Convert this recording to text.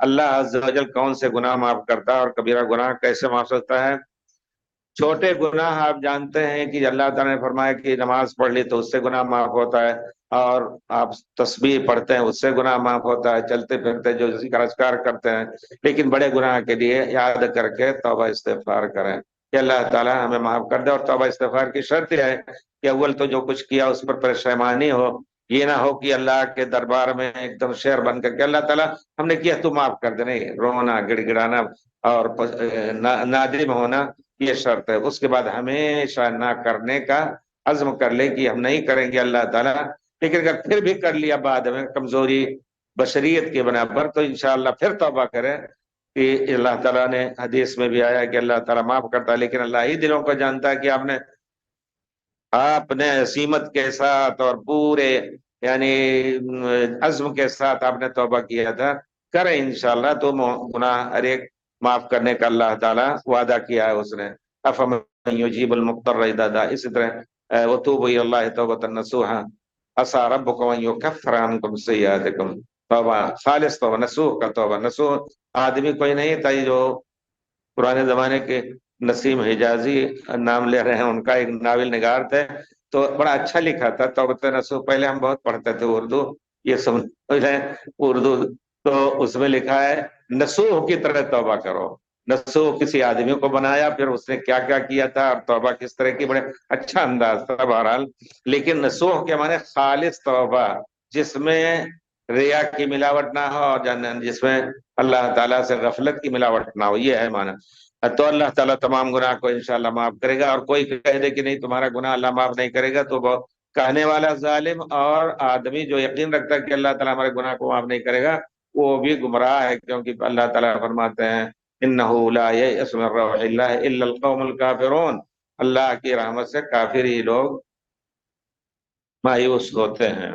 اللہ عز و جل کون سے گناہ معاف کرتا ہے اور کبیرہ گناہ کیسے معاف کرتا ہے؟ چھوٹے گناہ آپ جانتے ہیں کہ اللہ تعالیٰ نے فرمایا کہ نماز پڑھ لی تو اس سے گناہ معاف ہوتا ہے، اور آپ تسبیح پڑھتے ہیں اس سے گناہ معاف ہوتا ہے، چلتے پھرتے جو ذکر اذکار کرتے ہیں۔ لیکن بڑے گناہ کے لیے یاد کر کے توبہ استغفار کریں کہ اللہ تعالیٰ ہمیں معاف کر دے۔ اور توبہ استغفار کی شرط یہ ہے کہ اول تو جو کچھ کیا اس پر پشیمانی ہو، یہ نہ ہو کہ اللہ کے دربار میں ایک دم شعر بن کر کہ اللہ تعالیٰ ہم نے کیا تو معاف کر دے، نہیں، رونا گڑ گڑانا اور نادم ہونا یہ شرط ہے۔ اس کے بعد ہمیشہ نہ کرنے کا عزم کر لے کہ ہم نہیں کریں گے اللہ تعالیٰ، لیکن اگر پھر بھی کر لیا بعد میں کمزوری بشریت کی بنا پر تو انشاءاللہ پھر توبہ کریں کہ اللہ تعالیٰ نے حدیث میں بھی آیا کہ اللہ تعالیٰ معاف کرتا ہے، لیکن اللہ ہی دلوں کو جانتا ہے کہ آپ نے عزیمت کے ساتھ اور پورے یعنی عزم کے ساتھ آپ نے توبہ کیا تھا، کریں انشاءاللہ تو گناہ ہر ایک معاف کرنے کا اللہ تعالیٰ وعدہ کیا ہے اس نے۔ افمن یجیب المضطر اذا دعا، اسی طرح وتوبوا الی اللہ توبۃ نصوحا عسى ربکم ان یکفر عنکم سیئاتکم، توبہ خالص توبہ، نصوح کا توبہ۔ نصوح آدمی کوئی نہیں تھا، جو پرانے زمانے کے نسیم حجازی نام لے رہے ہیں، ان کا ایک ناول نگار تھے، تو بڑا اچھا لکھا تھا توبۃ نصوح، پہلے ہم بہت پڑھتے تھے اردو، یہ سمجھ لیں اردو، تو اس میں لکھا ہے نصوح کی طرح توبہ کرو۔ نصوح کسی آدمی کو بنایا، پھر اس نے کیا کیا کیا تھا اور توبہ کس طرح کی، بڑے اچھا انداز تھا بہرحال۔ لیکن نصوح کے معنی خالص توبہ، جس میں ریا کی ملاوٹ نہ ہو اور جس میں اللہ تعالیٰ سے غفلت کی ملاوٹ نہ ہو، یہ ہے معنی۔ تو اللہ تعالیٰ تمام گناہ کو انشاءاللہ معاف کرے گا، اور کوئی کہہ دے کہ نہیں تمہارا گناہ اللہ معاف نہیں کرے گا تو وہ کہنے والا ظالم، اور آدمی جو یقین رکھتا ہے کہ اللہ تعالیٰ ہمارے گناہ کو معاف نہیں کرے گا وہ بھی گمراہ ہے، کیونکہ اللہ تعالیٰ فرماتے ہیں انہ لا یئس من روح اللہ الا القوم الکافرون، اللہ کی رحمت سے کافر ہی لوگ مایوس ہوتے ہیں۔